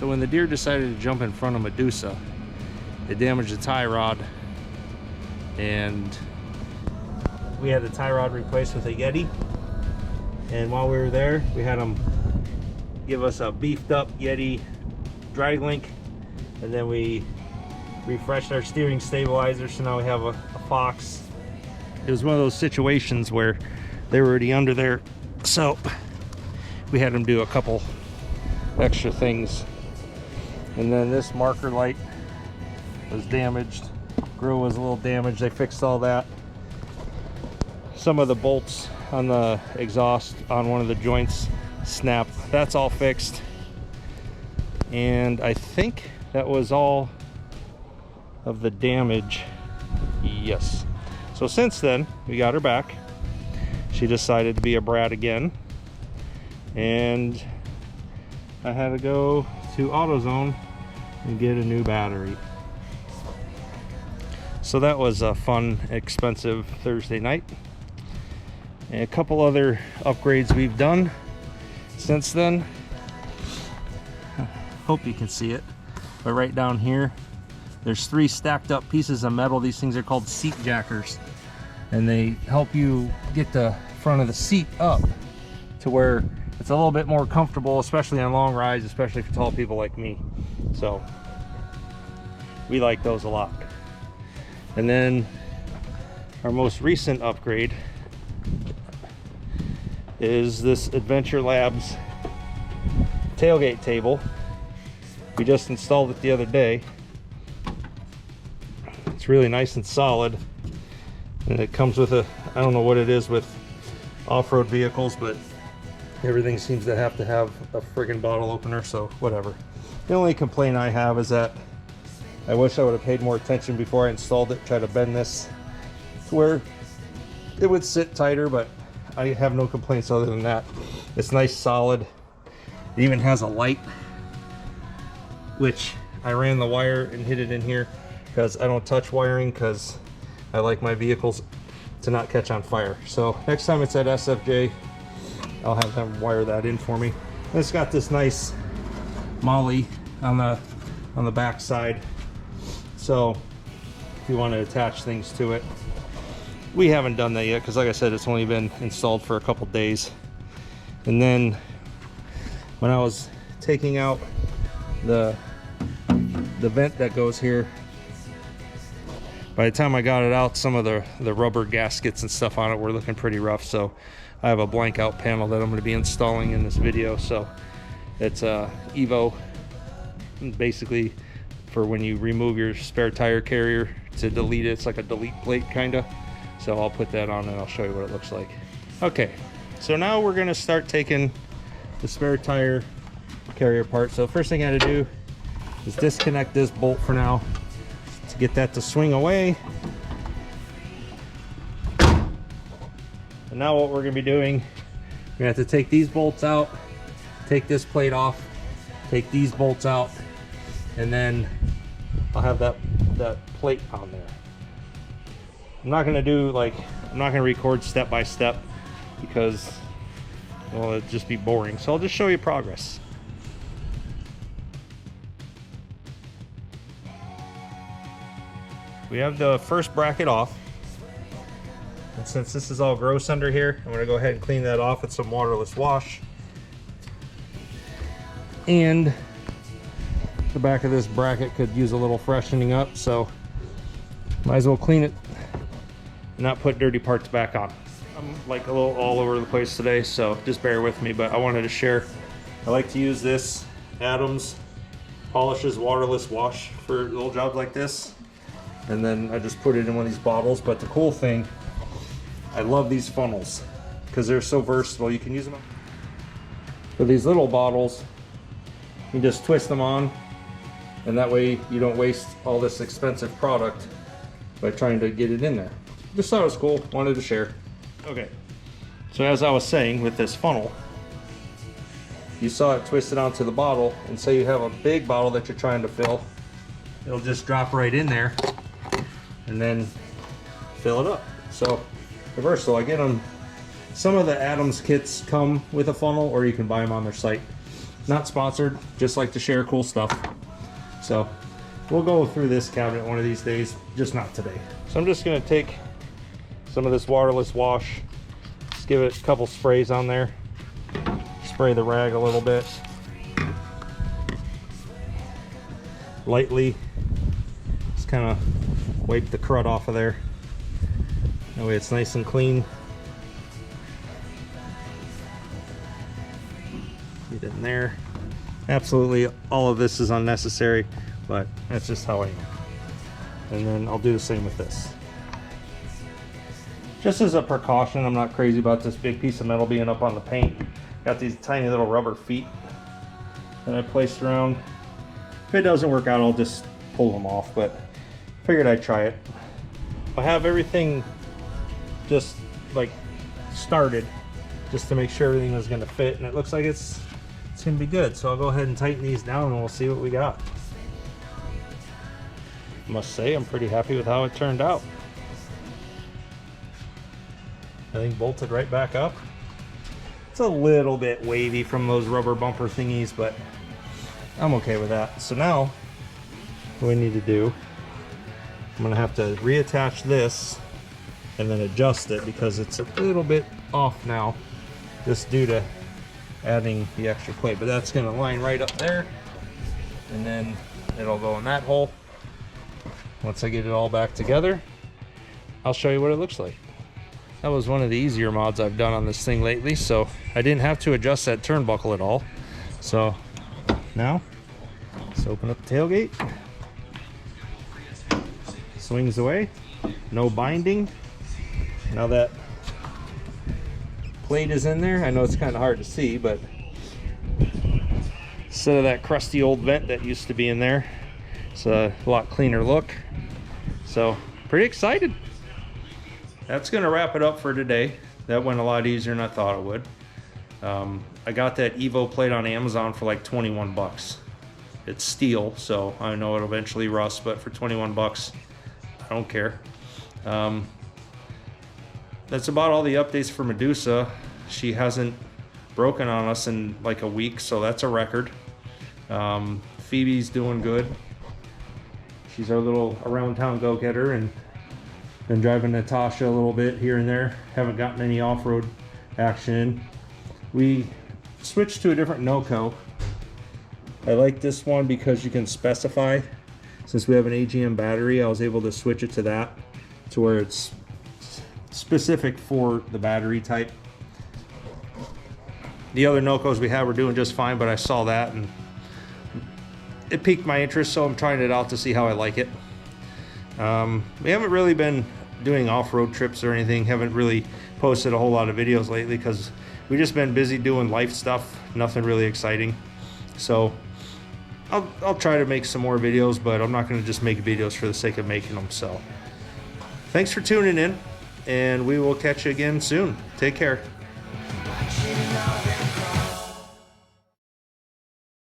So when the deer decided to jump in front of Medusa, it damaged the tie rod, and we had the tie rod replaced with a Yeti. And while we were there, we had them give us a beefed up Yeti drag link, and then we refreshed our steering stabilizer, so now we have a Fox. It was one of those situations where they were already under there, so we had them do a couple extra things. And then this marker light was damaged, grill was a little damaged. They fixed all that. Some of the bolts on the exhaust on one of the joints snapped. That's all fixed, and I think that was all of the damage. Yes. So since then, we got her back. She decided to be a brat again, and I had to go to AutoZone and get a new battery. So that was a fun, expensive Thursday night. And a couple other upgrades we've done since then. Hope you can see it, but right down here there's 3 stacked up pieces of metal. These things are called seat jackers, and they help you get the front of the seat up to where it's a little bit more comfortable, especially on long rides, especially for tall people like me. So we like those a lot. And then our most recent upgrade is this Adventure Labs tailgate table. We just installed it the other day. It's really nice and solid, and it comes with a, I don't know what it is with off-road vehicles, but everything seems to have a friggin' bottle opener, so whatever. The only complaint I have is that I wish I would have paid more attention before I installed it. Try to bend this to where it would sit tighter, but I have no complaints other than that. It's nice, solid. It even has a light, which I ran the wire and hid it in here because I don't touch wiring, because I like my vehicles to not catch on fire. So next time it's at SFJ, I'll have them wire that in for me. And it's got this nice molly on the back side, so if you want to attach things to it. We haven't done that yet because, like I said, it's only been installed for a couple days. And then when I was taking out the vent that goes here, by the time I got it out, some of the rubber gaskets and stuff on it were looking pretty rough. So I have a blank out panel that I'm going to be installing in this video. So it's a Evo, basically for when you remove your spare tire carrier to delete it. It's like a delete plate kind of. So I'll put that on and I'll show you what it looks like. Okay, so now we're gonna start taking the spare tire carrier apart. So first thing I had to do is disconnect this bolt for now to get that to swing away. And now what we're gonna be doing, we're gonna have to take these bolts out, take this plate off, take these bolts out, and then I'll have that plate on there. I'm not gonna record step by step because, well, it'd just be boring. So I'll just show you progress. We have the first bracket off. And since this is all gross under here, I'm gonna go ahead and clean that off with some waterless wash. And the back of this bracket could use a little freshening up, so might as well clean it and not put dirty parts back on. I'm like a little all over the place today, so just bear with me, but I wanted to share. I like to use this Adams Polishes waterless wash for little jobs like this, and then I just put it in one of these bottles. But the cool thing, I love these funnels because they're so versatile. You can use them for these little bottles. You just twist them on, and that way you don't waste all this expensive product by trying to get it in there. Just thought it was cool, wanted to share. Okay, so as I was saying, with this funnel, you saw it twisted onto the bottle, and say you have a big bottle that you're trying to fill, it'll just drop right in there and then fill it up. So they're versatile. Again, some of the Adams kits come with a funnel, or you can buy them on their site. Not sponsored, just like to share cool stuff. So we'll go through this cabinet one of these days, just not today. So I'm just gonna take some of this waterless wash, just give it a couple sprays on there, spray the rag a little bit, lightly, just kind of wipe the crud off of there. That way it's nice and clean. Get in there. Absolutely all of this is unnecessary, but that's just how I am. And then I'll do the same with this. Just as a precaution, I'm not crazy about this big piece of metal being up on the paint. Got these tiny little rubber feet that I placed around. If it doesn't work out, I'll just pull them off, but figured I'd try it. I have everything just like started just to make sure everything was going to fit, and it looks like it's going to be good. So I'll go ahead and tighten these down and we'll see what we got. Must say I'm pretty happy with how it turned out. I think bolted right back up. It's a little bit wavy from those rubber bumper thingies, but I'm okay with that. So now what we need to do, I'm gonna have to reattach this and then adjust it because it's a little bit off now, just due to adding the extra plate. But that's gonna line right up there, and then it'll go in that hole. Once I get it all back together, I'll show you what it looks like. That was one of the easier mods I've done on this thing lately, so I didn't have to adjust that turnbuckle at all. So now, let's open up the tailgate. Swings away, no binding. Now that plate is in there, I know it's kind of hard to see, but instead of that crusty old vent that used to be in there, it's a lot cleaner look. So pretty excited. That's gonna wrap it up for today. That went a lot easier than I thought it would. I got that Evo plate on Amazon for like 21 bucks. It's steel, so I know it'll eventually rust, but for 21 bucks, I don't care. That's about all the updates for Medusa. She hasn't broken on us in like a week, so that's a record. Phoebe's doing good. She's our little around town go-getter, and been driving Natasha a little bit here and there. Haven't gotten any off-road action. We switched to a different NOCO. I like this one because you can specify. Since we have an AGM battery, I was able to switch it to that, to where it's specific for the battery type. The other NOCOs we have were doing just fine, but I saw that and it piqued my interest, so I'm trying it out to see how I like it. We haven't really been doing off-road trips or anything, haven't really posted a whole lot of videos lately because we've just been busy doing life stuff, nothing really exciting. So I'll try to make some more videos, but I'm not going to just make videos for the sake of making them. So thanks for tuning in, and we will catch you again soon. Take care.